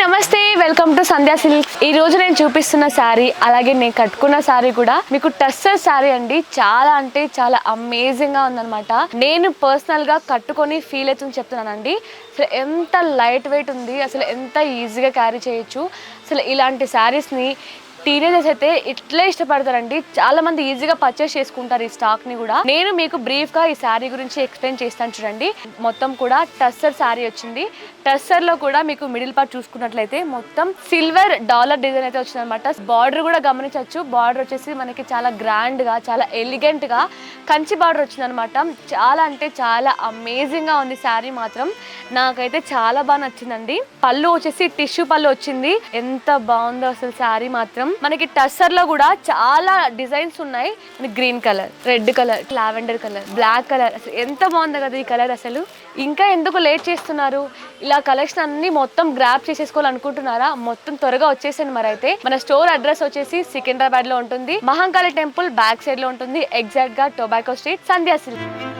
నమస్తే, welcome to Sandhya silks. ఈ రోజు నేను చూపిస్తున్న శారీ అలాగే నేను కట్టుకున్న శారీ కూడా మీకు టస్సర్ శారీ అండి. చాలా అంటే చాలా అమేజింగ్ గా ఉందన్నమాట. నేను పర్సనల్ గా కట్టుకొని ఫీల్ అవుతుంది చెప్తున్నానండి. అసలు ఎంత లైట్ వెయిట్ ఉంది, అసలు ఎంత ఈజీగా క్యారీ చేయొచ్చు. అసలు ఇలాంటి శారీస్ ని టీనేజర్స్ అయితే ఇట్లే ఇష్టపడతారండి. చాలా మంది ఈజీగా పర్చేస్ చేసుకుంటారు ఈ స్టాక్ ని కూడా. నేను మీకు బ్రీఫ్ గా ఈ శారీ గురించి ఎక్స్ప్లెయిన్ చేస్తాను చూడండి. మొత్తం కూడా టస్సర్ శారీ వచ్చింది. టస్సర్ లో కూడా మీకు మిడిల్ పార్ట్ చూసుకున్నట్లయితే మొత్తం సిల్వర్ డాలర్ డిజైన్ అయితే వచ్చింది అనమాట. బార్డర్ కూడా గమనించవచ్చు. బార్డర్ వచ్చేసి మనకి చాలా గ్రాండ్ గా, చాలా ఎలిగెంట్ గా కంచి బార్డర్ వచ్చింది అనమాట. చాలా అంటే చాలా అమేజింగ్ గా ఉంది శారీ మాత్రం. నాకైతే చాలా బాగా నచ్చిందండి. పళ్ళు వచ్చేసి టిష్యూ పళ్ళు వచ్చింది. ఎంత బాగుందో అసలు శారీ మాత్రం. మనకి టస్సర్ లో కూడా చాలా డిజైన్స్ ఉన్నాయి. Green colour, red colour, lavender colour, black colour. అసలు ఎంత బాగుంది కదా ఈ కలర్. అసలు ఇంకా ఎందుకు లేట్ చేస్తున్నారు? ఇలా కలెక్షన్ అన్ని మొత్తం గ్రాప్ చేసేసుకోవాలనుకుంటున్నారా? మొత్తం త్వరగా వచ్చేసింది. మరి అయితే మన స్టోర్ అడ్రస్ వచ్చేసి సికింద్రాబాద్ లో ఉంటుంది. మహంకాళి టెంపుల్ బ్యాక్ సైడ్ లో ఉంటుంది. ఎగ్జాక్ట్ గా టొబాకో స్ట్రీట్, సంధ్యా సిల్క్.